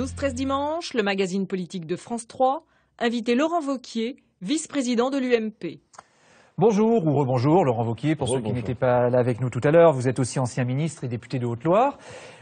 12-13 dimanche, le magazine politique de France 3, invité Laurent Wauquiez, vice-président de l'UMP. Bonjour ou rebonjour, Laurent Wauquiez, pour ceux qui n'étaient pas là avec nous tout à l'heure. Vous êtes aussi ancien ministre et député de Haute-Loire.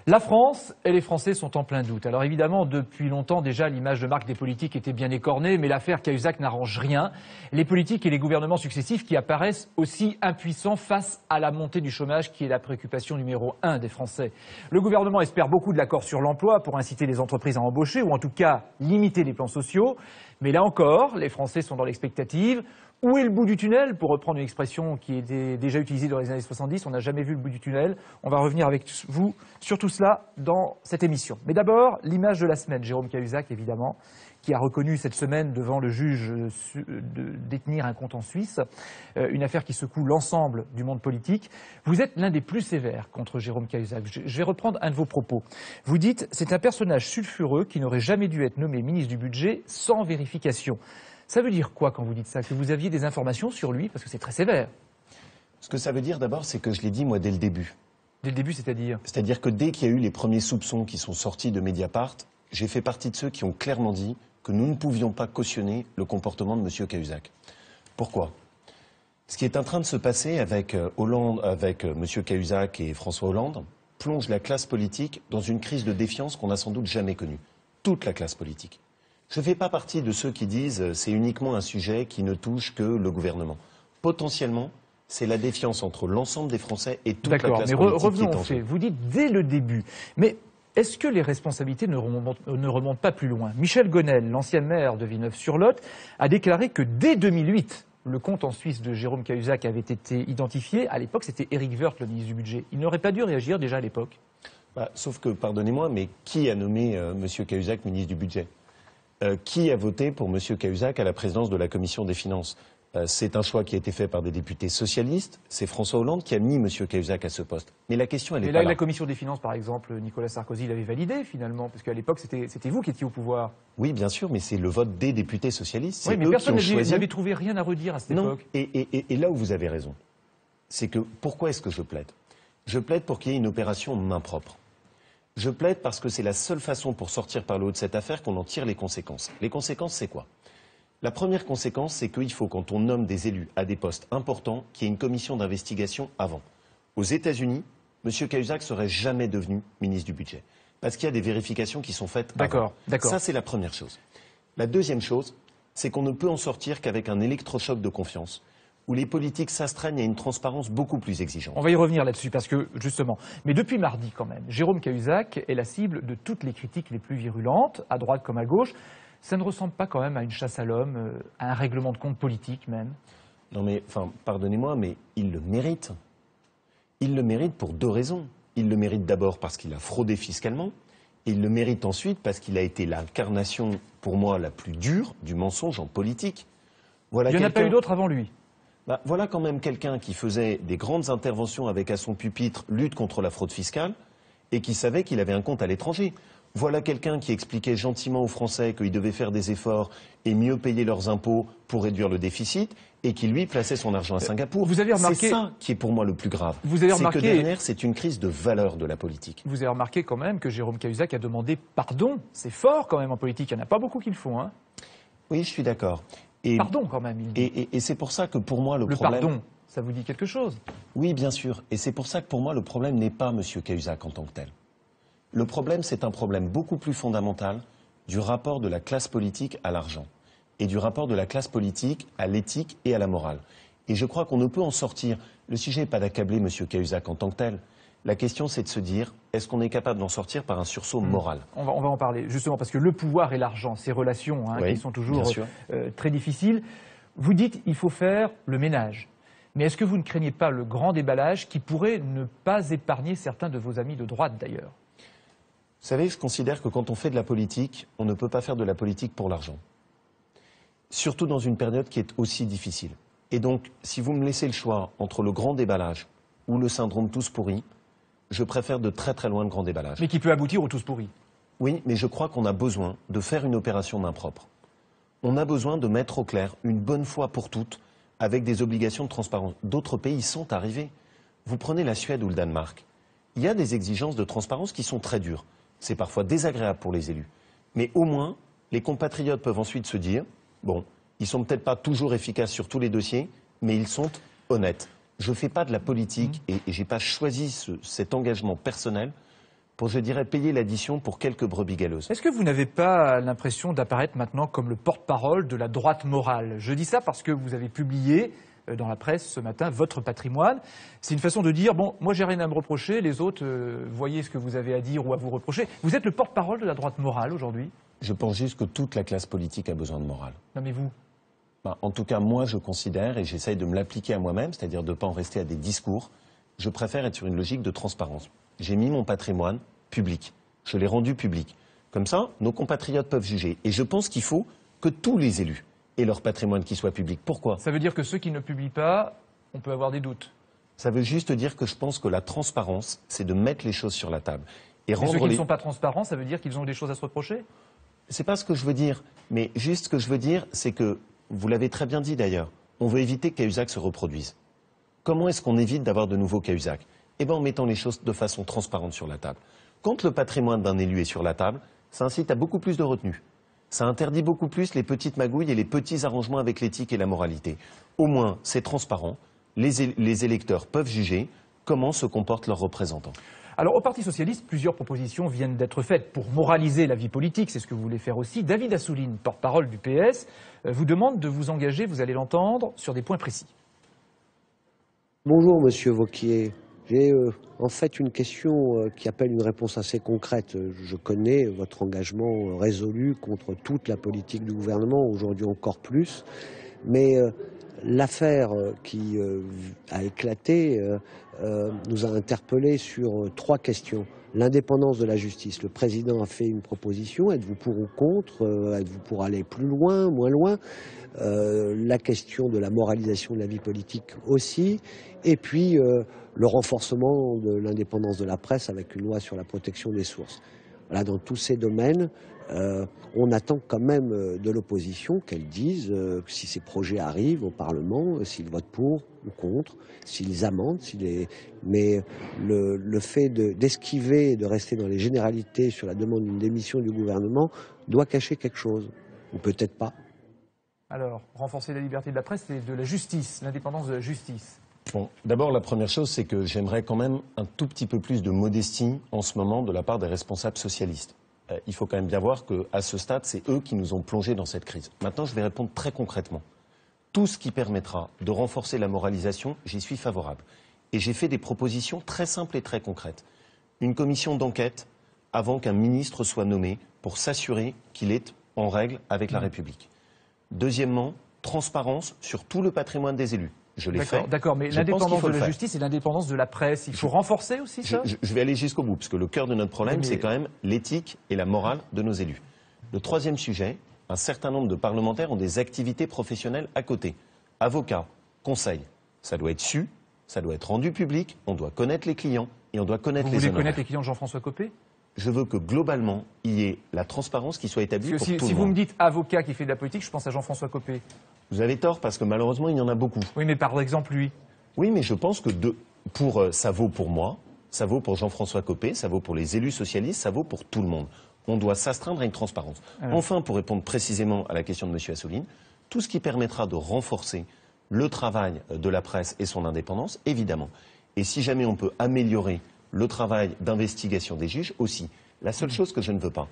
La France et les Français sont en plein doute. Alors évidemment, depuis longtemps déjà, l'image de marque des politiques était bien écornée, mais l'affaire Cahuzac n'arrange rien. Les politiques et les gouvernements successifs qui apparaissent aussi impuissants face à la montée du chômage, qui est la préoccupation numéro 1 des Français. Le gouvernement espère beaucoup de l'accord sur l'emploi pour inciter les entreprises à embaucher, ou en tout cas limiter les plans sociaux. Mais là encore, les Français sont dans l'expectative. Où est le bout du tunnel? Pour reprendre une expression qui était déjà utilisée dans les années 70, on n'a jamais vu le bout du tunnel. On va revenir avec vous sur tout cela dans cette émission. Mais d'abord, l'image de la semaine. Jérôme Cahuzac, évidemment, qui a reconnu cette semaine devant le juge de détenir un compte en Suisse, une affaire qui secoue l'ensemble du monde politique. Vous êtes l'un des plus sévères contre Jérôme Cahuzac. Je vais reprendre un de vos propos. Vous dites « C'est un personnage sulfureux qui n'aurait jamais dû être nommé ministre du Budget sans vérification ». Ça veut dire quoi quand vous dites ça? Que vous aviez des informations sur lui? Parce que c'est très sévère. Ce que ça veut dire d'abord, c'est que je l'ai dit moi dès le début. Dès le début, c'est-à-dire? C'est-à-dire que dès qu'il y a eu les premiers soupçons qui sont sortis de Mediapart, j'ai fait partie de ceux qui ont clairement dit que nous ne pouvions pas cautionner le comportement de M. Cahuzac. Pourquoi? Ce qui est en train de se passer avec M. Cahuzac et François Hollande plonge la classe politique dans une crise de défiance qu'on n'a sans doute jamais connue. Toute la classe politique. Je ne fais pas partie de ceux qui disent c'est uniquement un sujet qui ne touche que le gouvernement. Potentiellement, c'est la défiance entre l'ensemble des Français et toute la classe politique. D'accord, mais revenons au fait. Vous dites dès le début. Mais est-ce que les responsabilités ne remontent pas plus loin? Michel Gonel, l'ancien maire de Villeneuve-sur-Lot, a déclaré que dès 2008, le compte en Suisse de Jérôme Cahuzac avait été identifié. À l'époque, c'était Éric Woerth, le ministre du Budget. Il n'aurait pas dû réagir déjà à l'époque. Sauf que, pardonnez-moi, mais qui a nommé M. Cahuzac ministre du Budget? Qui a voté pour M. Cahuzac à la présidence de la Commission des Finances? C'est un choix qui a été fait par des députés socialistes. C'est François Hollande qui a mis M. Cahuzac à ce poste. Mais la question, elle est pas là. La Commission des Finances, par exemple, Nicolas Sarkozy l'avait validé finalement, parce qu'à l'époque, c'était vous qui étiez au pouvoir. Oui, bien sûr, mais c'est le vote des députés socialistes. Oui, mais personne n'avait trouvé rien à redire à cette époque. Et là où vous avez raison, c'est que pourquoi est-ce que je plaide? Je plaide pour qu'il y ait une opération main propre. Je plaide parce que c'est la seule façon pour sortir par le haut de cette affaire qu'on en tire les conséquences. Les conséquences, c'est quoi? La première conséquence, c'est qu'il faut, quand on nomme des élus à des postes importants, qu'il y ait une commission d'investigation avant. Aux États-Unis, M. Cahuzac ne serait jamais devenu ministre du Budget. Parce qu'il y a des vérifications qui sont faites avant. D'accord. Ça, c'est la première chose. La deuxième chose, c'est qu'on ne peut en sortir qu'avec un électrochoc de confiance, où les politiques s'astreignent à une transparence beaucoup plus exigeante. On va y revenir là-dessus, parce que, justement, mais depuis mardi quand même, Jérôme Cahuzac est la cible de toutes les critiques les plus virulentes, à droite comme à gauche. Ça ne ressemble pas quand même à une chasse à l'homme, à un règlement de compte politique même? Non mais, pardonnez-moi, mais il le mérite. Il le mérite pour deux raisons. Il le mérite d'abord parce qu'il a fraudé fiscalement, et il le mérite ensuite parce qu'il a été l'incarnation, pour moi, la plus dure du mensonge en politique. Voilà. Il n'y en a pas eu d'autres avant lui. Voilà quand même quelqu'un qui faisait des grandes interventions avec à son pupitre lutte contre la fraude fiscale et qui savait qu'il avait un compte à l'étranger. Voilà quelqu'un qui expliquait gentiment aux Français qu'ils devaient faire des efforts et mieux payer leurs impôts pour réduire le déficit et qui, lui, plaçait son argent à Singapour. Vous avez remarqué... C'est ça qui est pour moi le plus grave. Vous avez remarqué... C'est que derrière, c'est une crise de valeur de la politique. Vous avez remarqué quand même que Jérôme Cahuzac a demandé pardon. C'est fort quand même en politique. Il n'y en a pas beaucoup qui le font. Hein. Oui, je suis d'accord. Pardon quand même. Et c'est pour ça que pour moi le problème... pardon, ça vous dit quelque chose? Oui, bien sûr. Et c'est pour ça que pour moi le problème n'est pas M. Cahuzac en tant que tel. Le problème, c'est un problème beaucoup plus fondamental du rapport de la classe politique à l'argent et du rapport de la classe politique à l'éthique et à la morale. Et je crois qu'on ne peut en sortir. Le sujet n'est pas d'accabler M. Cahuzac en tant que tel. La question, c'est de se dire, est-ce qu'on est capable d'en sortir par un sursaut moral? On va en parler, justement, parce que le pouvoir et l'argent, ces relations qui sont toujours très difficiles. Vous dites il faut faire le ménage. Mais est-ce que vous ne craignez pas le grand déballage qui pourrait ne pas épargner certains de vos amis de droite, d'ailleurs? Vous savez, je considère que quand on fait de la politique, on ne peut pas faire de la politique pour l'argent. Surtout dans une période qui est aussi difficile. Et donc, si vous me laissez le choix entre le grand déballage ou le syndrome tous pourris, je préfère de très très loin le grand déballage. Mais qui peut aboutir au tous pourris. Oui, mais je crois qu'on a besoin de faire une opération main propre. On a besoin de mettre au clair, une bonne fois pour toutes, avec des obligations de transparence. D'autres pays sont arrivés. Vous prenez la Suède ou le Danemark. Il y a des exigences de transparence qui sont très dures. C'est parfois désagréable pour les élus. Mais au moins, les compatriotes peuvent ensuite se dire, bon, ils sont peut-être pas toujours efficaces sur tous les dossiers, mais ils sont honnêtes. Je ne fais pas de la politique et je n'ai pas choisi cet engagement personnel pour, je dirais, payer l'addition pour quelques brebis galeuses. Est-ce que vous n'avez pas l'impression d'apparaître maintenant comme le porte-parole de la droite morale? Je dis ça parce que vous avez publié dans la presse ce matin votre patrimoine. C'est une façon de dire, bon, moi j'ai rien à me reprocher, les autres, voyez ce que vous avez à dire ou à vous reprocher. Vous êtes le porte-parole de la droite morale aujourd'hui? Je pense juste que toute la classe politique a besoin de morale. Non mais vous? En tout cas, moi, je considère, et j'essaye de me l'appliquer à moi-même, c'est-à-dire de ne pas en rester à des discours, je préfère être sur une logique de transparence. J'ai mis mon patrimoine public. Je l'ai rendu public. Comme ça, nos compatriotes peuvent juger. Et je pense qu'il faut que tous les élus aient leur patrimoine qui soit public. Pourquoi? Ça veut dire que ceux qui ne publient pas, on peut avoir des doutes. Ça veut juste dire que je pense que la transparence, c'est de mettre les choses sur la table. Et ceux qui ne sont pas transparents, ça veut dire qu'ils ont des choses à se reprocher? C'est pas ce que je veux dire. Mais juste ce que je veux dire, c'est que, vous l'avez très bien dit d'ailleurs, on veut éviter que Cahuzac se reproduise. Comment est-ce qu'on évite d'avoir de nouveaux Cahuzac? Eh bien en mettant les choses de façon transparente sur la table. Quand le patrimoine d'un élu est sur la table, ça incite à beaucoup plus de retenue. Ça interdit beaucoup plus les petites magouilles et les petits arrangements avec l'éthique et la moralité. Au moins, c'est transparent. Les électeurs peuvent juger comment se comportent leurs représentants. Alors, au Parti socialiste, plusieurs propositions viennent d'être faites pour moraliser la vie politique. C'est ce que vous voulez faire aussi. David Assouline, porte-parole du PS, vous demande de vous engager, vous allez l'entendre, sur des points précis. Bonjour, Monsieur Wauquiez. J'ai en fait une question qui appelle une réponse assez concrète. Je connais votre engagement résolu contre toute la politique du gouvernement, aujourd'hui encore plus. Mais l'affaire qui a éclaté nous a interpellés sur trois questions. L'indépendance de la justice. Le président a fait une proposition. Êtes-vous pour ou contre? Êtes-vous pour aller plus loin, moins loin? La question de la moralisation de la vie politique aussi. Et puis le renforcement de l'indépendance de la presse avec une loi sur la protection des sources. Voilà, dans tous ces domaines, on attend quand même de l'opposition qu'elle dise si ces projets arrivent au Parlement, s'ils votent pour ou contre, s'ils amendent, mais le fait d'esquiver et de rester dans les généralités sur la demande d'une démission du gouvernement doit cacher quelque chose, ou peut-être pas. Alors, renforcer la liberté de la presse et de la justice, l'indépendance de la justice. Bon, d'abord, la première chose, c'est que j'aimerais quand même un tout petit peu plus de modestie en ce moment de la part des responsables socialistes. Il faut quand même bien voir qu'à ce stade, c'est eux qui nous ont plongés dans cette crise. Maintenant, je vais répondre très concrètement. Tout ce qui permettra de renforcer la moralisation, j'y suis favorable. Et j'ai fait des propositions très simples et très concrètes. Une commission d'enquête avant qu'un ministre soit nommé pour s'assurer qu'il est en règle avec la République. Deuxièmement, transparence sur tout le patrimoine des élus. Je l'ai fait. D'accord, mais l'indépendance de la justice et l'indépendance de la presse, il faut renforcer aussi ça? Je vais aller jusqu'au bout, parce que le cœur de notre problème, c'est quand même l'éthique et la morale de nos élus. Le troisième sujet, un certain nombre de parlementaires ont des activités professionnelles à côté. Avocats, conseils, ça doit être su, ça doit être rendu public, on doit connaître les clients et on doit connaître les honoraires. Vous voulez connaître les clients de Jean-François Copé? Je veux que globalement, il y ait la transparence qui soit établie pour tout le monde. Si vous me dites avocat qui fait de la politique, je pense à Jean-François Copé. Vous avez tort, parce que malheureusement, il y en a beaucoup. Oui, mais par exemple, lui. Oui, mais je pense que ça vaut pour moi, ça vaut pour Jean-François Copé, ça vaut pour les élus socialistes, ça vaut pour tout le monde. On doit s'astreindre à une transparence. Enfin, pour répondre précisément à la question de M. Assouline, tout ce qui permettra de renforcer le travail de la presse et son indépendance, évidemment. Et si jamais on peut améliorer le travail d'investigation des juges aussi. La seule chose que je ne veux pas,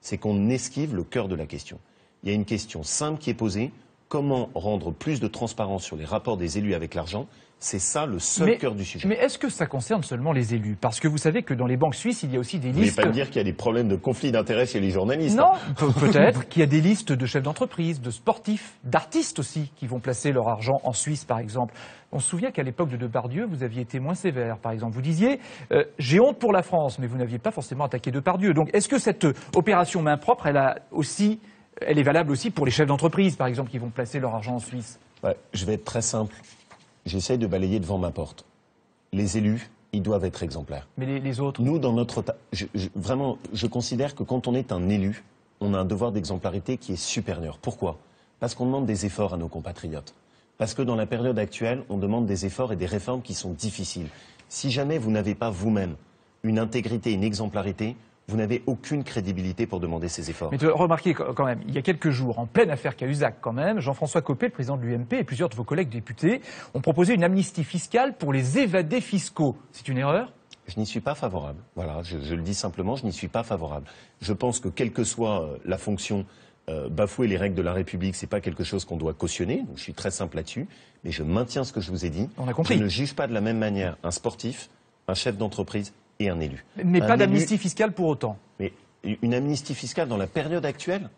c'est qu'on esquive le cœur de la question. Il y a une question simple qui est posée. Comment rendre plus de transparence sur les rapports des élus avec l'argent? C'est ça le seul cœur du sujet. Mais est-ce que ça concerne seulement les élus? Parce que vous savez que dans les banques suisses, il y a aussi des listes... Vous ne voulez pas me dire qu'il y a des problèmes de conflit d'intérêts chez les journalistes? Non, peut-être qu'il y a des listes de chefs d'entreprise, de sportifs, d'artistes aussi, qui vont placer leur argent en Suisse, par exemple. On se souvient qu'à l'époque de Depardieu, vous aviez été moins sévère, par exemple. Vous disiez « j'ai honte pour la France », mais vous n'aviez pas forcément attaqué Depardieu. Donc est-ce que cette opération main propre, elle est valable aussi pour les chefs d'entreprise, par exemple, qui vont placer leur argent en Suisse? Je vais être très simple. J'essaye de balayer devant ma porte. Les élus, ils doivent être exemplaires. Mais les autres? Nous, dans notre... Vraiment, je considère que quand on est un élu, on a un devoir d'exemplarité qui est supérieur. Pourquoi? Parce qu'on demande des efforts à nos compatriotes. Parce que dans la période actuelle, on demande des efforts et des réformes qui sont difficiles. Si jamais vous n'avez pas vous-même une intégrité, une exemplarité, vous n'avez aucune crédibilité pour demander ces efforts. Mais remarquez quand même, il y a quelques jours, en pleine affaire Cahuzac quand même, Jean-François Copé, le président de l'UMP, et plusieurs de vos collègues députés ont proposé une amnistie fiscale pour les évadés fiscaux. C'est une erreur ? Je n'y suis pas favorable. Voilà, je le dis simplement, je n'y suis pas favorable. Je pense que quelle que soit la fonction, bafouer les règles de la République, c'est pas quelque chose qu'on doit cautionner. Donc je suis très simple là-dessus, mais je maintiens ce que je vous ai dit. On a compris. Je ne juge pas de la même manière un sportif, un chef d'entreprise et un élu. Mais pas d'amnistie fiscale pour autant. Mais une amnistie fiscale dans la période actuelle,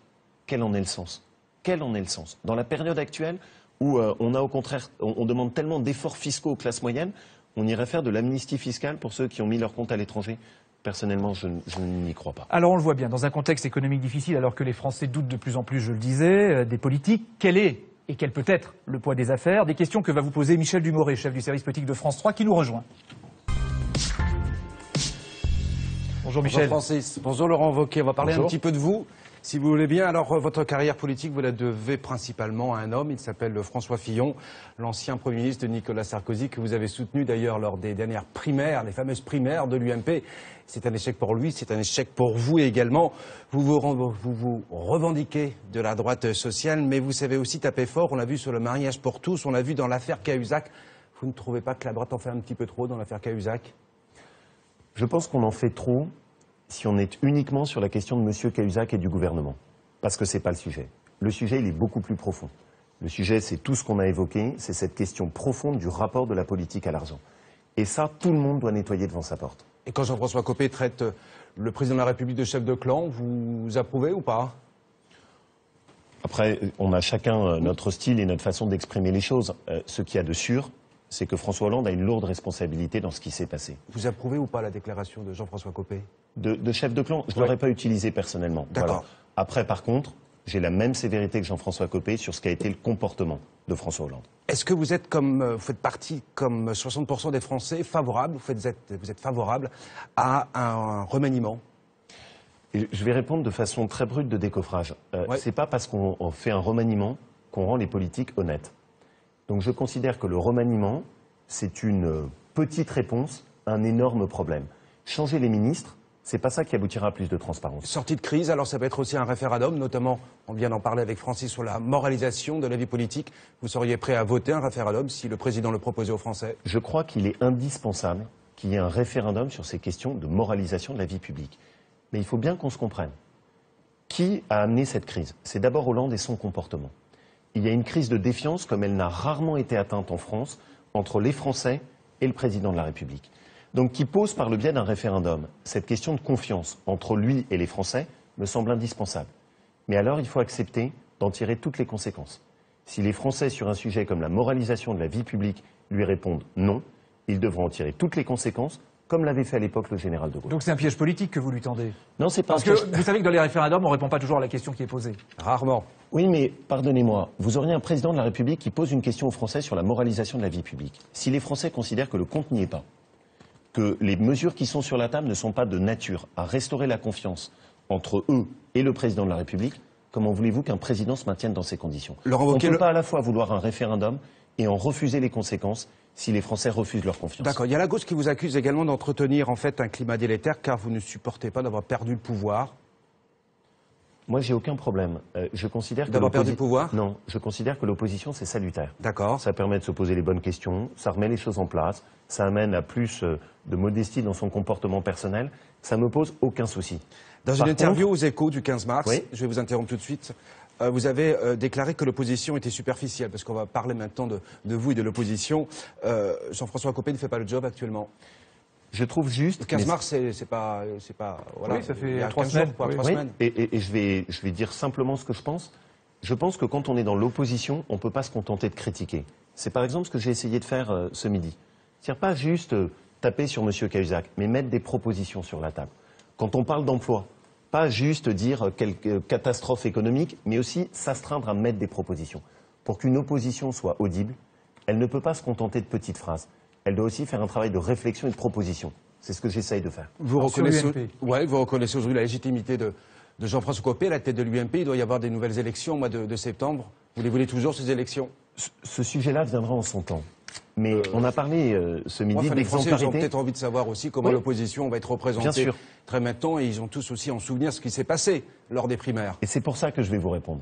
quel en est le sens? Quel en est le sens? Dans la période actuelle où on a au contraire, on demande tellement d'efforts fiscaux aux classes moyennes, on irait faire de l'amnistie fiscale pour ceux qui ont mis leur compte à l'étranger. Personnellement, je n'y crois pas. Alors on le voit bien, dans un contexte économique difficile, alors que les Français doutent de plus en plus, je le disais, des politiques, quel est et quel peut être le poids des affaires? Des questions que va vous poser Michel Dumoret, chef du service politique de France 3, qui nous rejoint. Bonjour Michel. Bonjour Francis. Bonjour Laurent Wauquiez. On va parler un petit peu de vous, si vous voulez bien. Alors, votre carrière politique, vous la devez principalement à un homme. Il s'appelle François Fillon, l'ancien Premier ministre de Nicolas Sarkozy, que vous avez soutenu d'ailleurs lors des dernières primaires, les fameuses primaires de l'UMP. C'est un échec pour lui, c'est un échec pour vous également. Vous vous revendiquez de la droite sociale, mais vous savez aussi taper fort. On l'a vu sur le mariage pour tous, on l'a vu dans l'affaire Cahuzac. Vous ne trouvez pas que la droite en fait un petit peu trop dans l'affaire Cahuzac? Je pense qu'on en fait trop si on est uniquement sur la question de M. Cahuzac et du gouvernement. Parce que ce n'est pas le sujet. Le sujet, il est beaucoup plus profond. Le sujet, c'est tout ce qu'on a évoqué, c'est cette question profonde du rapport de la politique à l'argent. Et ça, tout le monde doit nettoyer devant sa porte. Et quand Jean-François Copé traite le président de la République de chef de clan, vous approuvez ou pas? Après, on a chacun notre style et notre façon d'exprimer les choses. Ce qu'il y a de sûr, c'est que François Hollande a une lourde responsabilité dans ce qui s'est passé. Vous approuvez ou pas la déclaration de Jean-François Copé? De chef de clan, je ne l'aurais pas utilisé personnellement. D'accord. Voilà. Après, par contre, j'ai la même sévérité que Jean-François Copé sur ce qu'a été le comportement de François Hollande. Est-ce que vous êtes vous faites partie, comme 60% des Français, favorable, vous êtes favorable à un remaniement? Et je vais répondre de façon très brute de décoffrage. C'est pas parce qu'on fait un remaniement qu'on rend les politiques honnêtes. Donc je considère que le remaniement, c'est une petite réponse à un énorme problème. Changer les ministres, c'est pas ça qui aboutira à plus de transparence. Sortie de crise, alors ça peut être aussi un référendum, notamment, on vient d'en parler avec Francis, sur la moralisation de la vie politique. Vous seriez prêt à voter un référendum si le président le proposait aux Français? Je crois qu'il est indispensable qu'il y ait un référendum sur ces questions de moralisation de la vie publique. Mais il faut bien qu'on se comprenne. Qui a amené cette crise? C'est d'abord Hollande et son comportement. Il y a une crise de défiance comme elle n'a rarement été atteinte en France entre les Français et le président de la République. Donc qui pose par le biais d'un référendum cette question de confiance entre lui et les Français me semble indispensable. Mais alors il faut accepter d'en tirer toutes les conséquences. Si les Français sur un sujet comme la moralisation de la vie publique lui répondent non, ils devront en tirer toutes les conséquences, comme l'avait fait à l'époque le général de Gaulle. Donc c'est un piège politique que vous lui tendez? Non, c'est pas Parce que vous savez que dans les référendums, on ne répond pas toujours à la question qui est posée. Rarement. Oui, mais pardonnez-moi, vous auriez un président de la République qui pose une question aux Français sur la moralisation de la vie publique. Si les Français considèrent que le compte n'y est pas, que les mesures qui sont sur la table ne sont pas de nature à restaurer la confiance entre eux et le président de la République, comment voulez-vous qu'un président se maintienne dans ces conditions? On ne peut pas à la fois vouloir un référendum et en refuser les conséquences si les Français refusent leur confiance. D'accord. Il y a la gauche qui vous accuse également d'entretenir en fait un climat délétère car vous ne supportez pas d'avoir perdu le pouvoir. Moi, j'ai aucun problème. Je considère que d'avoir perdu le pouvoir? Non, je considère que l'opposition, c'est salutaire. D'accord. Ça permet de se poser les bonnes questions, ça remet les choses en place, ça amène à plus de modestie dans son comportement personnel. Ça me pose aucun souci. Dans une interview aux Échos du 15 mars, oui, je vais vous interrompre tout de suite, vous avez déclaré que l'opposition était superficielle, parce qu'on va parler maintenant de vous et de l'opposition. Jean-François Copé ne fait pas le job actuellement. Je trouve juste... Le 15 mars, c'est pas voilà, oui, ça fait 3 3 semaines. jours, 3 semaines. Et je vais dire simplement ce que je pense. Je pense que quand on est dans l'opposition, on ne peut pas se contenter de critiquer. C'est par exemple ce que j'ai essayé de faire ce midi. C'est-à-dire pas juste taper sur M. Cahuzac, mais mettre des propositions sur la table. Quand on parle d'emploi, pas juste dire quelle catastrophe économique, mais aussi s'astreindre à mettre des propositions. Pour qu'une opposition soit audible, elle ne peut pas se contenter de petites phrases. Elle doit aussi faire un travail de réflexion et de proposition. C'est ce que j'essaye de faire. Vous reconnaissez aujourd'hui la légitimité de Jean-François Copé à la tête de l'UMP. Il doit y avoir des nouvelles élections au mois de septembre. Vous les voulez toujours, ces élections? Ce sujet-là viendra en son temps. Mais on a parlé ce midi les Français, ils ont d'exemplarité. peut-être envie de savoir aussi comment l'opposition va être représentée. Bien sûr. Très maintenant, et ils ont tous aussi en souvenir ce qui s'est passé lors des primaires. Et c'est pour ça que je vais vous répondre.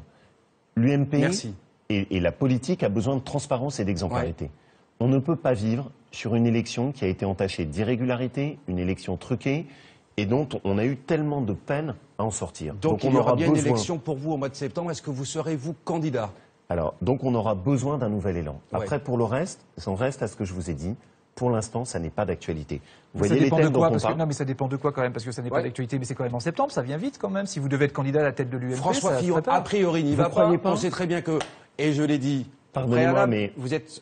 L'UMP et la politique a besoin de transparence et d'exemplarité. On ne peut pas vivre sur une élection qui a été entachée d'irrégularité, une élection truquée, et dont on a eu tellement de peine à en sortir. Donc il y aura bien une élection pour vous au mois de septembre. Est-ce que vous serez, vous, candidat? Alors, donc on aura besoin d'un nouvel élan. Après, pour le reste, j'en reste à ce que je vous ai dit. Pour l'instant, ça n'est pas d'actualité. Vous voyez les thèmes dont on parle. Non, mais ça dépend de quoi quand même, parce que ça n'est pas d'actualité. Mais c'est quand même en septembre, ça vient vite quand même. Si vous devez être candidat à la tête de l'UMP, François Fillon, a priori, n'y va pas. On sait très bien que, et je l'ai dit, pardonnez-moi, mais vous êtes,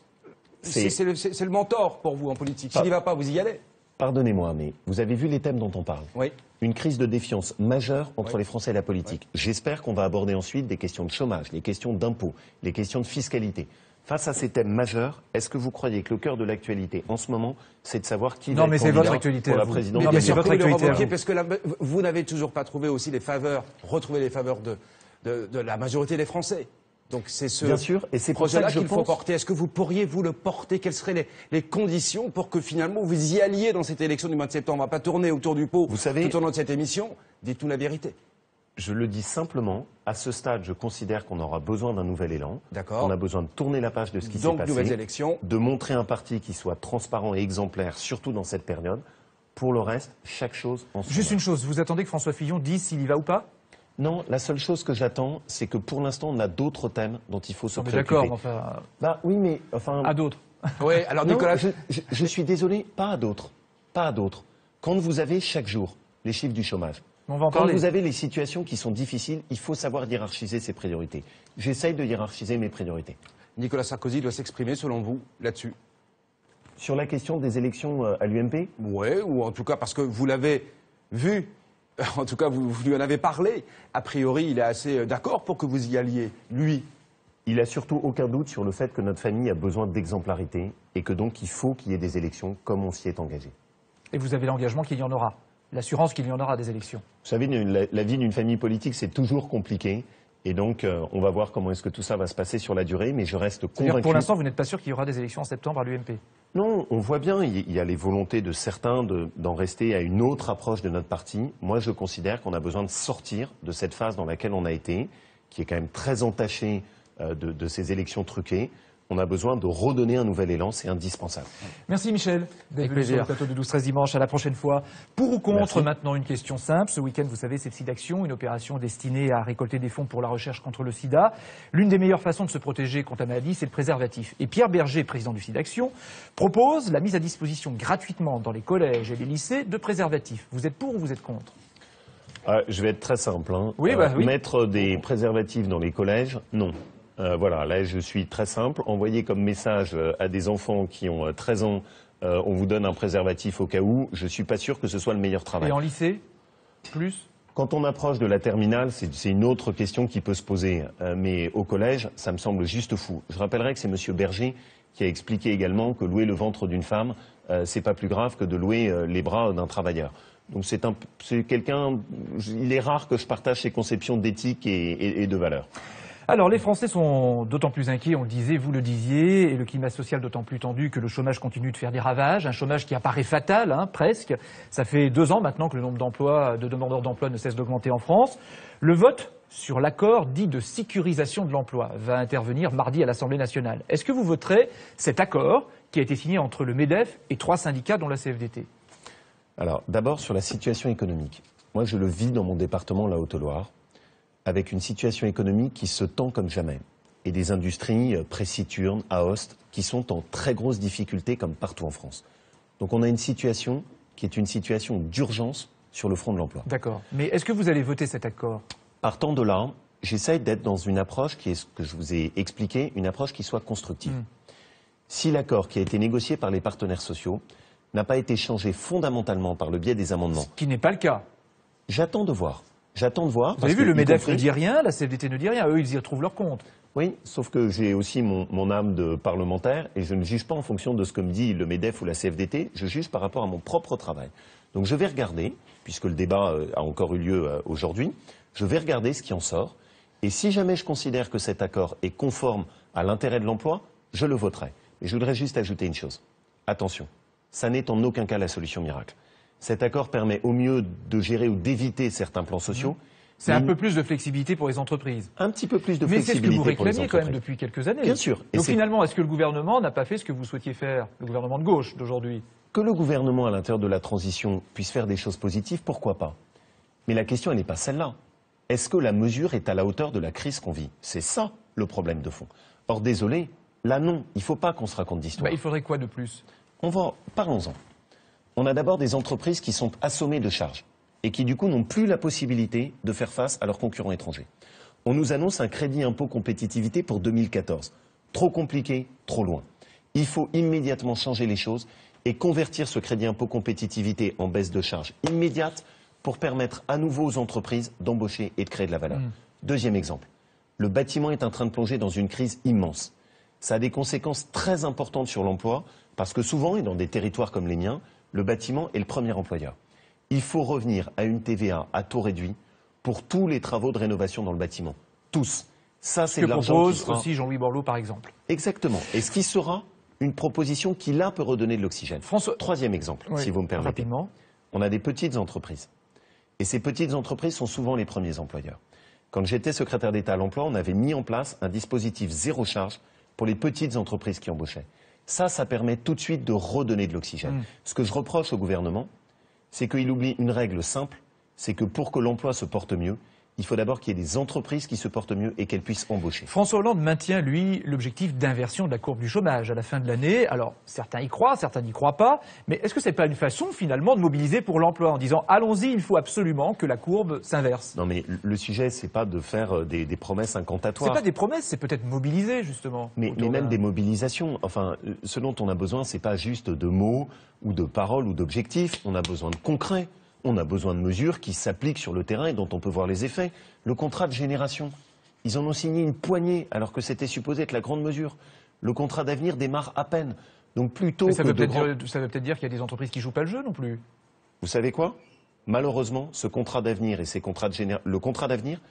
c'est le mentor pour vous en politique. S'il n'y va pas, vous y allez. Pardonnez-moi, mais vous avez vu les thèmes dont on parle. Oui. Une crise de défiance majeure entre les Français et la politique. J'espère qu'on va aborder ensuite des questions de chômage, les questions d'impôts, les questions de fiscalité. Face à ces thèmes majeurs, est-ce que vous croyez que le cœur de l'actualité en ce moment, c'est de savoir qui va être candidat pour la présidence? Non, mais c'est votre actualité. Parce que vous n'avez toujours pas trouvé aussi les faveurs, retrouvé les faveurs de la majorité des Français. Donc c'est ce Bien sûr, et c'est pour ça que qu'il faut porter. Est-ce que vous pourriez vous le porter? Quelles seraient les conditions pour que finalement vous y alliez dans cette élection du mois de septembre? On ne va pas tourner autour du pot tout au long de cette émission. Dites-nous la vérité. Je le dis simplement, à ce stade, je considère qu'on aura besoin d'un nouvel élan. D'accord. On a besoin de tourner la page de ce qui s'est passé. Donc, nouvelles élections. De montrer un parti qui soit transparent et exemplaire, surtout dans cette période. Pour le reste, chaque chose en son Juste une chose, vous attendez que François Fillon dise s'il y va ou pas? Non, la seule chose que j'attends, c'est que pour l'instant, on a d'autres thèmes dont il faut se préoccuper. D'accord, enfin... Bah oui, mais enfin... À d'autres. Oui, alors Nicolas... Je suis désolé, pas à d'autres. Pas à d'autres. Quand vous avez chaque jour les chiffres du chômage, on va en quand parler. vous avez les situations qui sont difficiles, il faut savoir hiérarchiser ses priorités. J'essaye de hiérarchiser mes priorités. Nicolas Sarkozy doit s'exprimer, selon vous, là-dessus? Sur la question des élections à l'UMP? Oui, ou en tout cas parce que vous l'avez vu, en tout cas vous lui en avez parlé. A priori, il est assez d'accord pour que vous y alliez, lui. Il n'a surtout aucun doute sur le fait que notre famille a besoin d'exemplarité et que donc il faut qu'il y ait des élections comme on s'y est engagé. Et vous avez l'engagement qu'il y en aura, l'assurance qu'il y en aura des élections. Vous savez, la vie d'une famille politique, c'est toujours compliqué. Et donc, on va voir comment est-ce que tout ça va se passer sur la durée, mais je reste convaincu... Pour l'instant, vous n'êtes pas sûr qu'il y aura des élections en septembre à l'UMP? Non, on voit bien, il y a les volontés de certains d'en rester à une autre approche de notre parti. Moi, je considère qu'on a besoin de sortir de cette phase dans laquelle on a été, qui est quand même très entachée de ces élections truquées. On a besoin de redonner un nouvel élan, c'est indispensable. Merci Michel d'être venu sur le plateau de 12-13 dimanche. À la prochaine fois. Pour ou contre, maintenant une question simple. Ce week-end, vous savez, c'est le SIDAction, une opération destinée à récolter des fonds pour la recherche contre le sida. L'une des meilleures façons de se protéger contre la maladie, c'est le préservatif. Et Pierre Berger, président du SIDAction, propose la mise à disposition gratuitement dans les collèges et les lycées de préservatifs. Vous êtes pour ou vous êtes contre? Je vais être très simple. Oui. Mettre des préservatifs dans les collèges, non. Voilà, là je suis très simple. Envoyer comme message à des enfants qui ont 13 ans, on vous donne un préservatif au cas où, je ne suis pas sûr que ce soit le meilleur travail. Et en lycée, plus? Quand on approche de la terminale, c'est une autre question qui peut se poser. Mais au collège, ça me semble juste fou. Je rappellerai que c'est M. Berger qui a expliqué également que louer le ventre d'une femme, c'est pas plus grave que de louer les bras d'un travailleur. Donc c'est quelqu'un, il est rare que je partage ses conceptions d'éthique et de valeurs. Alors, les Français sont d'autant plus inquiets, on le disait, vous le disiez, et le climat social d'autant plus tendu que le chômage continue de faire des ravages, un chômage qui apparaît fatal, presque. Ça fait 2 ans maintenant que le nombre de demandeurs d'emploi ne cesse d'augmenter en France. Le vote sur l'accord dit de sécurisation de l'emploi va intervenir mardi à l'Assemblée nationale. Est-ce que vous voterez cet accord qui a été signé entre le MEDEF et 3 syndicats dont la CFDT? Alors, d'abord sur la situation économique. Moi, je le vis dans mon département, la Haute-Loire, avec une situation économique qui se tend comme jamais. Et des industries, Préciturne, Aoste, qui sont en très grosse difficulté comme partout en France. Donc on a une situation qui est une situation d'urgence sur le front de l'emploi. D'accord. Mais est-ce que vous allez voter cet accord? Partant de là, j'essaye d'être dans une approche qui est ce que je vous ai expliqué, une approche qui soit constructive. Si l'accord qui a été négocié par les partenaires sociaux n'a pas été changé fondamentalement par le biais des amendements... Ce qui n'est pas le cas. J'attends de voir. J'attends de voir. Vous avez vu, le MEDEF ne dit rien, la CFDT ne dit rien. Eux, ils y retrouvent leur compte. Oui, sauf que j'ai aussi mon âme de parlementaire et je ne juge pas en fonction de ce que me dit le MEDEF ou la CFDT, je juge par rapport à mon propre travail. Donc je vais regarder, puisque le débat a encore eu lieu aujourd'hui, je vais regarder ce qui en sort. Et si jamais je considère que cet accord est conforme à l'intérêt de l'emploi, je le voterai. Mais je voudrais juste ajouter une chose. Attention, ça n'est en aucun cas la solution miracle. Cet accord permet au mieux de gérer ou d'éviter certains plans sociaux. C'est un peu plus de flexibilité pour les entreprises. Un petit peu plus de mais flexibilité pour les entreprises. Mais c'est ce que vous réclamiez quand même depuis quelques années. Bien sûr. Donc finalement, est-ce que le gouvernement n'a pas fait ce que vous souhaitiez faire, le gouvernement de gauche d'aujourd'hui? Que le gouvernement, à l'intérieur de la transition, puisse faire des choses positives, pourquoi pas? Mais la question, elle n'est pas celle-là. Est-ce que la mesure est à la hauteur de la crise qu'on vit? C'est ça le problème de fond. Or, désolé, là non, il ne faut pas qu'on se raconte d'histoire. Il faudrait quoi de plus? Parlons-en. On a d'abord des entreprises qui sont assommées de charges et qui du coup n'ont plus la possibilité de faire face à leurs concurrents étrangers. On nous annonce un crédit impôt compétitivité pour 2014. Trop compliqué, trop loin. Il faut immédiatement changer les choses et convertir ce crédit impôt compétitivité en baisse de charges immédiate pour permettre à nouveau aux entreprises d'embaucher et de créer de la valeur. Deuxième exemple, le bâtiment est en train de plonger dans une crise immense. Ça a des conséquences très importantes sur l'emploi parce que souvent, et dans des territoires comme les miens, le bâtiment est le premier employeur. Il faut revenir à une TVA à taux réduit pour tous les travaux de rénovation dans le bâtiment. Tous. Ça, c'est de l'argent qui sera... propose aussi Jean-Louis Borloo, par exemple. Exactement. Et ce qui sera une proposition qui, là, peut redonner de l'oxygène. Troisième exemple, si vous me permettez. Rapidement. On a des petites entreprises. Et ces petites entreprises sont souvent les premiers employeurs. Quand j'étais secrétaire d'État à l'emploi, on avait mis en place un dispositif zéro charge pour les petites entreprises qui embauchaient. Ça permet tout de suite de redonner de l'oxygène. Ce que je reproche au gouvernement, c'est qu'il oublie une règle simple, c'est que pour que l'emploi se porte mieux, il faut d'abord qu'il y ait des entreprises qui se portent mieux et qu'elles puissent embaucher. François Hollande maintient, lui, l'objectif d'inversion de la courbe du chômage à la fin de l'année. Alors, certains y croient, certains n'y croient pas. Mais est-ce que ce n'est pas une façon, finalement, de mobiliser pour l'emploi en disant « Allons-y, il faut absolument que la courbe s'inverse ». Non, mais le sujet, c'est pas de faire des promesses incantatoires. C'est pas des promesses, c'est peut-être mobiliser, justement. Mais même des mobilisations. Enfin, ce dont on a besoin, c'est pas juste de mots ou de paroles ou d'objectifs. On a besoin de concret. On a besoin de mesures qui s'appliquent sur le terrain et dont on peut voir les effets. Le contrat de génération, ils en ont signé une poignée alors que c'était supposé être la grande mesure. Le contrat d'avenir démarre à peine. Donc plutôt ça veut peut-être dire qu'il y a des entreprises qui jouent pas le jeu non plus. Vous savez quoi? Malheureusement, ce contrat d'avenir et le contrat d'avenir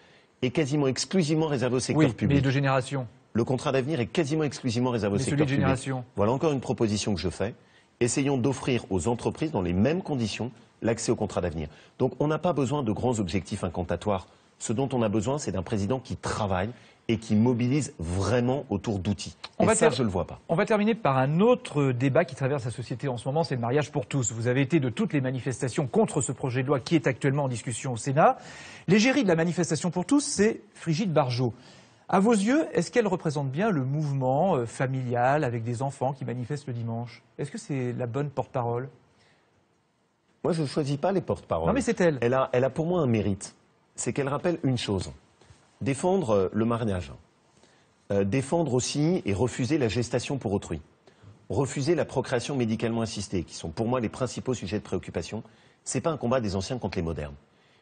est quasiment exclusivement réservé au secteur public. Oui, mais de génération. Le contrat d'avenir est quasiment exclusivement réservé au secteur public. Génération. Voilà encore une proposition que je fais. Essayons d'offrir aux entreprises dans les mêmes conditions l'accès au contrat d'avenir. Donc on n'a pas besoin de grands objectifs incantatoires. Ce dont on a besoin, c'est d'un président qui travaille et qui mobilise vraiment autour d'outils. Et ça, je ne le vois pas. On va terminer par un autre débat qui traverse la société en ce moment, c'est le mariage pour tous. Vous avez été de toutes les manifestations contre ce projet de loi qui est actuellement en discussion au Sénat. L'égérie de la manifestation pour tous, c'est Frigide Barjot. À vos yeux, est-ce qu'elle représente bien le mouvement familial avec des enfants qui manifestent le dimanche? Est-ce que c'est la bonne porte-parole? Moi, je ne choisis pas les porte-paroles. Non, mais c'est elle. Elle a pour moi un mérite. C'est qu'elle rappelle une chose. Défendre le mariage. Défendre aussi et refuser la gestation pour autrui. Refuser la procréation médicalement assistée, qui sont pour moi les principaux sujets de préoccupation. Ce n'est pas un combat des anciens contre les modernes.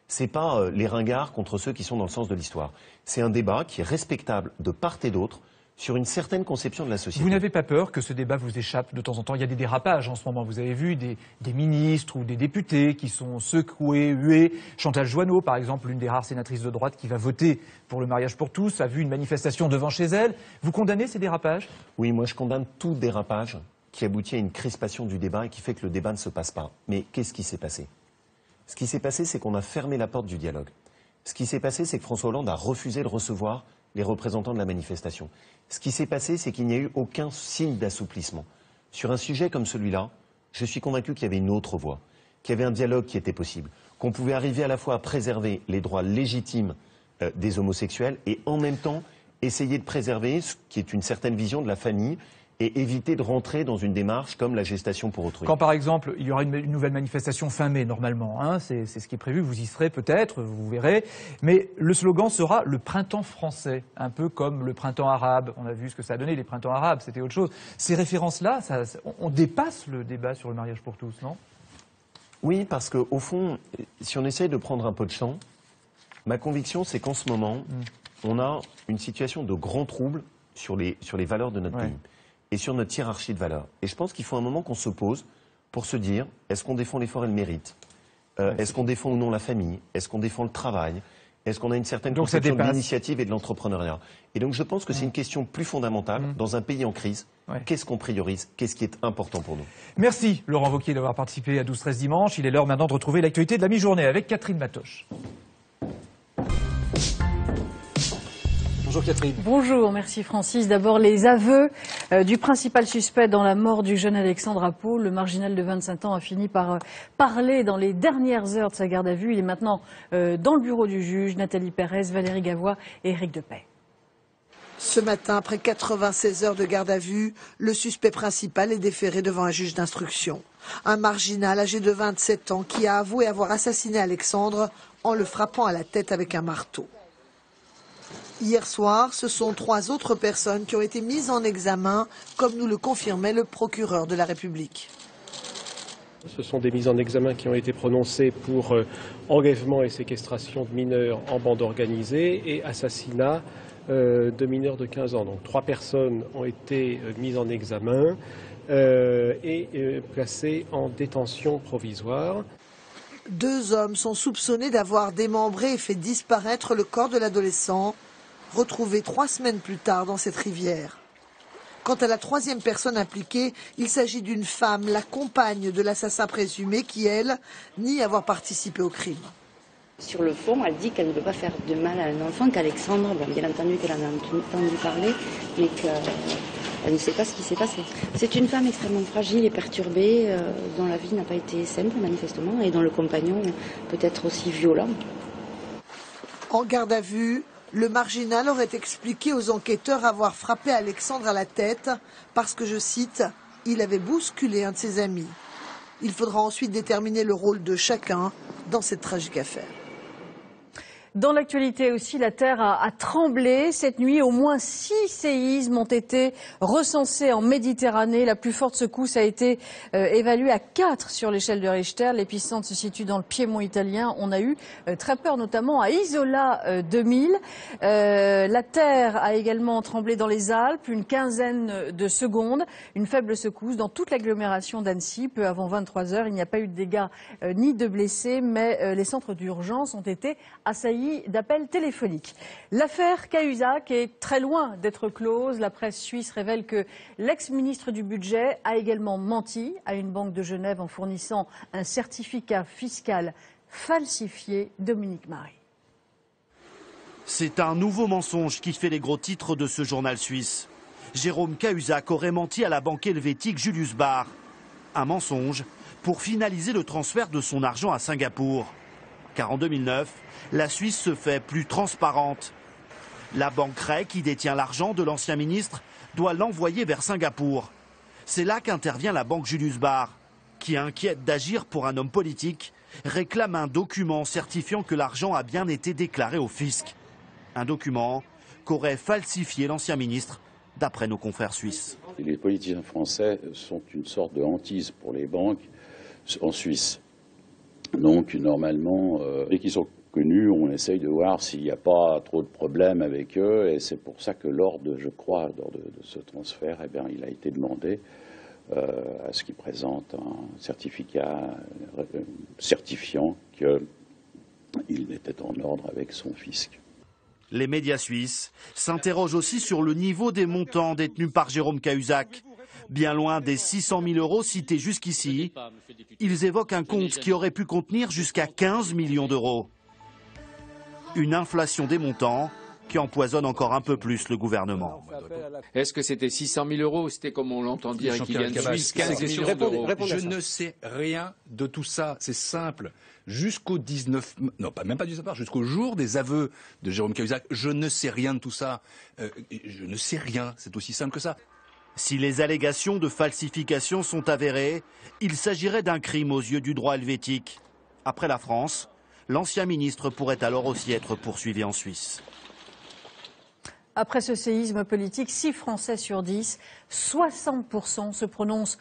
Ce n'est pas les ringards contre ceux qui sont dans le sens de l'histoire. C'est un débat qui est respectable de part et d'autre sur une certaine conception de la société. Vous n'avez pas peur que ce débat vous échappe de temps en temps? Il y a des dérapages en ce moment. Vous avez vu des ministres ou des députés qui sont secoués, hués. Chantal Joanneau, par exemple, l'une des rares sénatrices de droite qui va voter pour le mariage pour tous, a vu une manifestation devant chez elle. Vous condamnez ces dérapages? Oui, moi je condamne tout dérapage qui aboutit à une crispation du débat et qui fait que le débat ne se passe pas. Mais qu'est-ce qui s'est passé? Ce qui s'est passé, c'est qu'on a fermé la porte du dialogue. Ce qui s'est passé, c'est que François Hollande a refusé de recevoir les représentants de la manifestation. Ce qui s'est passé, c'est qu'il n'y a eu aucun signe d'assouplissement. Sur un sujet comme celui-là, je suis convaincu qu'il y avait une autre voie, qu'il y avait un dialogue qui était possible, qu'on pouvait arriver à la fois à préserver les droits légitimes des homosexuels et en même temps essayer de préserver ce qui est une certaine vision de la famille et éviter de rentrer dans une démarche comme la gestation pour autrui. Quand, par exemple, il y aura une nouvelle manifestation fin mai, normalement, hein, c'est ce qui est prévu, vous y serez peut-être, vous verrez, mais le slogan sera « le printemps français », un peu comme le printemps arabe. On a vu ce que ça a donné, les printemps arabes, c'était autre chose. Ces références-là, on dépasse le débat sur le mariage pour tous, non? Oui, parce qu'au fond, si on essaye de prendre un peu de champ, ma conviction, c'est qu'en ce moment, on a une situation de grand trouble sur les valeurs de notre pays et sur notre hiérarchie de valeurs. Et je pense qu'il faut un moment qu'on se pose pour se dire, est-ce qu'on défend l'effort et le mérite? Est-ce qu'on défend ou non la famille? Est-ce qu'on défend le travail? Est-ce qu'on a une certaine conception de l'initiative et de l'entrepreneuriat? Et donc je pense que c'est une question plus fondamentale dans un pays en crise. Qu'est-ce qu'on priorise? Qu'est-ce qui est important pour nous? Merci Laurent Wauquiez d'avoir participé à 12-13 dimanche. Il est l'heure maintenant de retrouver l'actualité de la mi-journée avec Catherine Matoche. Bonjour Catherine. Bonjour, merci Francis. D'abord les aveux du principal suspect dans la mort du jeune Alexandre Apo. Le marginal de 25 ans a fini par parler dans les dernières heures de sa garde à vue. Il est maintenant dans le bureau du juge. Nathalie Pérez, Valérie Gavois et Éric Depay. Ce matin, après 96 heures de garde à vue, le suspect principal est déféré devant un juge d'instruction. Un marginal âgé de 27 ans qui a avoué avoir assassiné Alexandre en le frappant à la tête avec un marteau. Hier soir, ce sont 3 autres personnes qui ont été mises en examen, comme nous le confirmait le procureur de la République. Ce sont des mises en examen qui ont été prononcées pour enlèvement et séquestration de mineurs en bande organisée et assassinat de mineurs de 15 ans. Donc 3 personnes ont été mises en examen et placées en détention provisoire. 2 hommes sont soupçonnés d'avoir démembré et fait disparaître le corps de l'adolescent, retrouvé 3 semaines plus tard dans cette rivière. Quant à la 3e personne impliquée, il s'agit d'une femme, la compagne de l'assassin présumé, qui, elle, nie avoir participé au crime. Sur le fond, elle dit qu'elle ne veut pas faire de mal à un enfant, qu'Alexandre, bien entendu qu'elle en a entendu parler, mais qu'elle ne sait pas ce qui s'est passé. C'est une femme extrêmement fragile et perturbée, dont la vie n'a pas été simple manifestement, et dont le compagnon peut être aussi violent. En garde à vue, le marginal aurait expliqué aux enquêteurs avoir frappé Alexandre à la tête parce que, je cite, « il avait bousculé un de ses amis ». Il faudra ensuite déterminer le rôle de chacun dans cette tragique affaire. Dans l'actualité aussi, la Terre a tremblé. Cette nuit, au moins 6 séismes ont été recensés en Méditerranée. La plus forte secousse a été évaluée à 4 sur l'échelle de Richter. L'épicentre se situe dans le Piémont italien. On a eu très peur, notamment à Isola 2000. La Terre a également tremblé dans les Alpes, une quinzaine de secondes. Une faible secousse dans toute l'agglomération d'Annecy. Peu avant 23 heures, il n'y a pas eu de dégâts ni de blessés, mais les centres d'urgence ont été assaillis d'appels téléphoniques. L'affaire Cahuzac est très loin d'être close. La presse suisse révèle que l'ex-ministre du Budget a également menti à une banque de Genève en fournissant un certificat fiscal falsifié. Dominique Marie. C'est un nouveau mensonge qui fait les gros titres de ce journal suisse. Jérôme Cahuzac aurait menti à la banque helvétique Julius Baer. Un mensonge pour finaliser le transfert de son argent à Singapour. Car en 2009, la Suisse se fait plus transparente. La banque Ray, qui détient l'argent de l'ancien ministre, doit l'envoyer vers Singapour. C'est là qu'intervient la banque Julius Baer, qui, inquiète d'agir pour un homme politique, réclame un document certifiant que l'argent a bien été déclaré au fisc. Un document qu'aurait falsifié l'ancien ministre, d'après nos confrères suisses. Les politiciens français sont une sorte de hantise pour les banques en Suisse. Donc normalement, dès qu'ils sont connus, on essaye de voir s'il n'y a pas trop de problèmes avec eux. Et c'est pour ça que lors de ce transfert, eh bien, il a été demandé à ce qu'ils présentent un certificat certifiant qu'il était en ordre avec son fisc. Les médias suisses s'interrogent aussi sur le niveau des montants détenus par Jérôme Cahuzac. Bien loin des 600 000 euros cités jusqu'ici, ils évoquent un compte qui aurait pu contenir jusqu'à 15 millions d'euros. Une inflation des montants qui empoisonne encore un peu plus le gouvernement. Est-ce que c'était 600 000 euros ou c'était, comme on l'entend dire, et qui vient de Suisse, 15 millions d'euros? Je ne sais rien de tout ça, c'est simple. Jusqu'au 19... Non, même pas du départ, jusqu'au jour des aveux de Jérôme Cahuzac, je ne sais rien de tout ça. Je ne sais rien, c'est aussi simple que ça. Si les allégations de falsification sont avérées, il s'agirait d'un crime aux yeux du droit helvétique. Après la France, l'ancien ministre pourrait alors aussi être poursuivi en Suisse. Après ce séisme politique, 6 Français sur 10, 60% se prononcent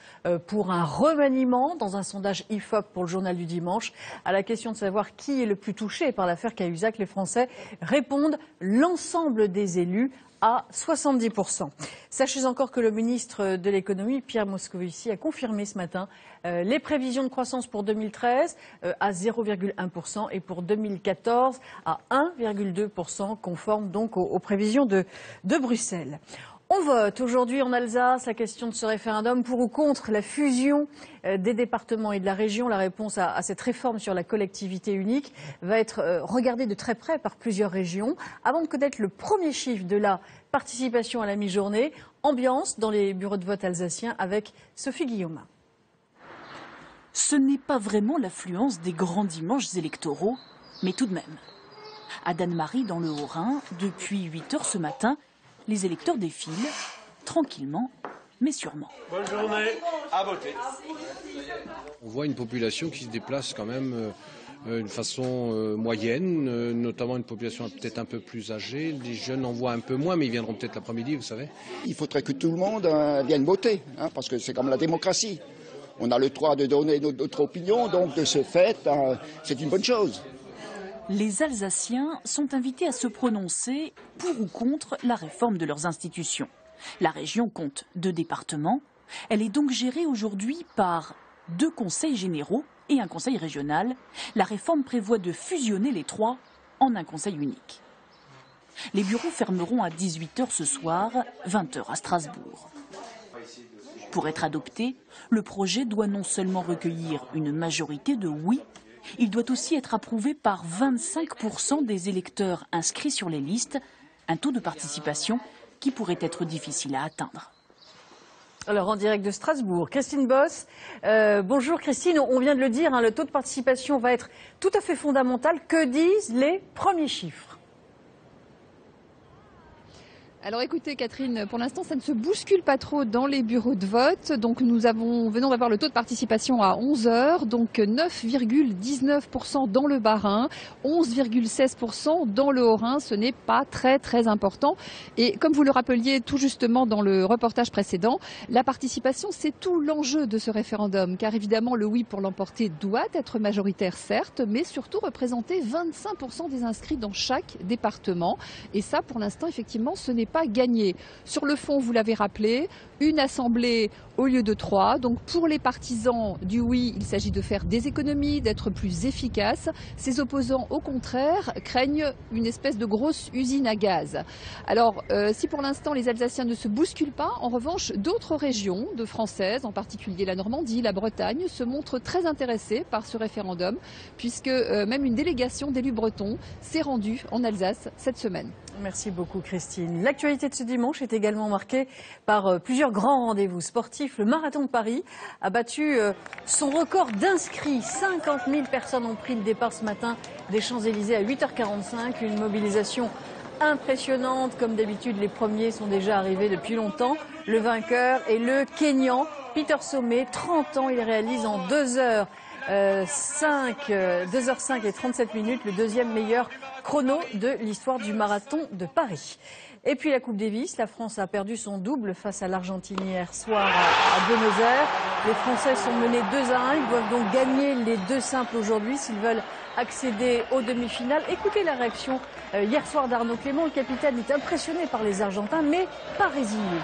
pour un remaniement dans un sondage IFOP pour le journal du dimanche. À la question de savoir qui est le plus touché par l'affaire Cahuzac, les Français répondent l'ensemble des élus à 70%. Sachez encore que le ministre de l'économie, Pierre Moscovici, a confirmé ce matin les prévisions de croissance pour 2013 à 0,1% et pour 2014 à 1,2%, conforme donc aux prévisions de Bruxelles. On vote aujourd'hui en Alsace la question de ce référendum pour ou contre la fusion des départements et de la région. La réponse à cette réforme sur la collectivité unique va être regardée de très près par plusieurs régions. Avant de connaître le premier chiffre de la participation à la mi-journée, ambiance dans les bureaux de vote alsaciens avec Sophie Guillaume. Ce n'est pas vraiment l'affluence des grands dimanches électoraux, mais tout de même. À Dannemarie, dans le Haut-Rhin, depuis 8 heures ce matin, les électeurs défilent, tranquillement, mais sûrement. Bonne journée, à voter. On voit une population qui se déplace quand même d'une façon moyenne, notamment une population peut-être un peu plus âgée. Les jeunes en voient un peu moins, mais ils viendront peut-être l'après-midi, vous savez. Il faudrait que tout le monde vienne voter, parce que c'est comme la démocratie. On a le droit de donner notre opinion, donc de ce fait, c'est une bonne chose. Les Alsaciens sont invités à se prononcer pour ou contre la réforme de leurs institutions. La région compte 2 départements. Elle est donc gérée aujourd'hui par 2 conseils généraux et un conseil régional. La réforme prévoit de fusionner les 3 en un conseil unique. Les bureaux fermeront à 18 h ce soir, 20 h à Strasbourg. Pour être adopté, le projet doit non seulement recueillir une majorité de oui, il doit aussi être approuvé par 25% des électeurs inscrits sur les listes, un taux de participation qui pourrait être difficile à atteindre. Alors en direct de Strasbourg, Christine Boss. Bonjour Christine, on vient de le dire, le taux de participation va être tout à fait fondamental. Que disent les premiers chiffres ? Alors écoutez Catherine, pour l'instant ça ne se bouscule pas trop dans les bureaux de vote. Donc nous venons d'avoir le taux de participation à 11 h, donc 9,19% dans le Bas-Rhin, 11,16% dans le Haut-Rhin. Ce n'est pas très important. Et comme vous le rappeliez tout justement dans le reportage précédent, la participation c'est tout l'enjeu de ce référendum. Car évidemment le oui pour l'emporter doit être majoritaire certes, mais surtout représenter 25% des inscrits dans chaque département. Et ça pour l'instant effectivement ce n'est pas gagné. Sur le fond, vous l'avez rappelé, une assemblée au lieu de 3. Donc pour les partisans du oui, il s'agit de faire des économies, d'être plus efficace. Ses opposants, au contraire, craignent une espèce de grosse usine à gaz. Alors, si pour l'instant les Alsaciens ne se bousculent pas, en revanche, d'autres régions de françaises, en particulier la Normandie, la Bretagne, se montrent très intéressées par ce référendum, puisque même une délégation d'élus bretons s'est rendue en Alsace cette semaine. Merci beaucoup Christine. L'actualité de ce dimanche est également marquée par plusieurs grands rendez-vous sportifs. Le marathon de Paris a battu son record d'inscrits. 50 000 personnes ont pris le départ ce matin des Champs-Élysées à 8 h 45. Une mobilisation impressionnante. Comme d'habitude, les premiers sont déjà arrivés depuis longtemps. Le vainqueur est le Kényan Peter Somé, 30 ans. Il réalise en 2h05 et 37 minutes le deuxième meilleur chrono de l'histoire du marathon de Paris. Et puis la Coupe Davis, la France a perdu son double face à l'Argentine hier soir à Buenos Aires. Les Français sont menés 2-1. Ils doivent donc gagner les 2 simples aujourd'hui s'ils veulent accéder aux demi-finales. Écoutez la réaction hier soir d'Arnaud Clément. Le capitaine est impressionné par les Argentins, mais pas résigné.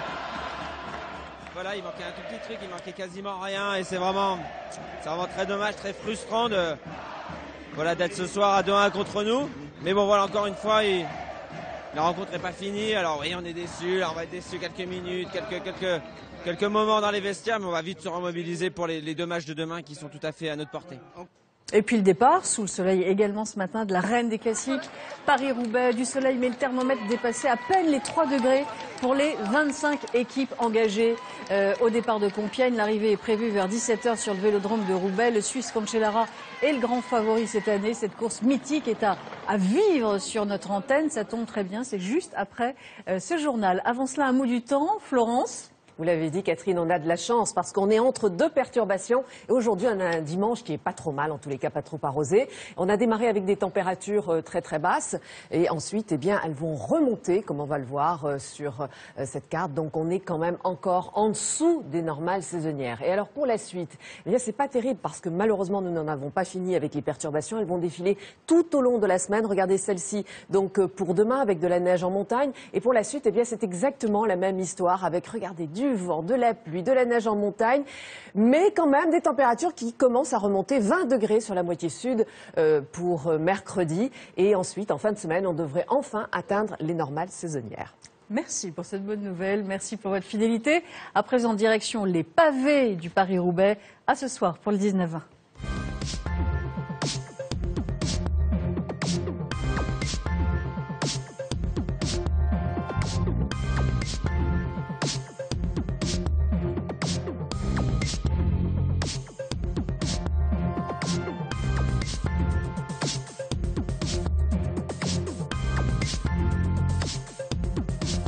Voilà, il manquait un tout petit truc, il manquait quasiment rien et c'est vraiment très dommage, très frustrant d'être ce soir à 2-1 contre nous. Mais bon voilà, encore une fois, la rencontre n'est pas finie. Alors oui, on est déçus, on va être déçus quelques minutes, quelques moments dans les vestiaires, mais on va vite se remobiliser pour les 2 matchs de demain qui sont tout à fait à notre portée. Et puis le départ, sous le soleil également ce matin, de la reine des classiques, Paris-Roubaix, du soleil, mais le thermomètre dépassait à peine les 3 degrés pour les 25 équipes engagées au départ de Compiègne. L'arrivée est prévue vers 17 h sur le vélodrome de Roubaix. Le Suisse Cancellara est le grand favori cette année. Cette course mythique est à vivre sur notre antenne. Ça tombe très bien, c'est juste après ce journal. Avant cela, un mot du temps, Florence. Vous l'avez dit, Catherine, on a de la chance parce qu'on est entre deux perturbations. Et aujourd'hui, on a un dimanche qui est pas trop mal, en tous les cas pas trop arrosé. On a démarré avec des températures très très basses. Et ensuite, eh bien, elles vont remonter, comme on va le voir sur cette carte. Donc on est quand même encore en dessous des normales saisonnières. Et alors pour la suite, eh bien, c'est pas terrible parce que malheureusement, nous n'en avons pas fini avec les perturbations. Elles vont défiler tout au long de la semaine. Regardez celle-ci, donc pour demain avec de la neige en montagne. Et pour la suite, eh bien, c'est exactement la même histoire avec, regardez, du vent, de la pluie, de la neige en montagne, mais quand même des températures qui commencent à remonter 20 degrés sur la moitié sud pour mercredi. Et ensuite, en fin de semaine, on devrait enfin atteindre les normales saisonnières. Merci pour cette bonne nouvelle, merci pour votre fidélité. À présent, direction les pavés du Paris-Roubaix. À ce soir pour le 19-20.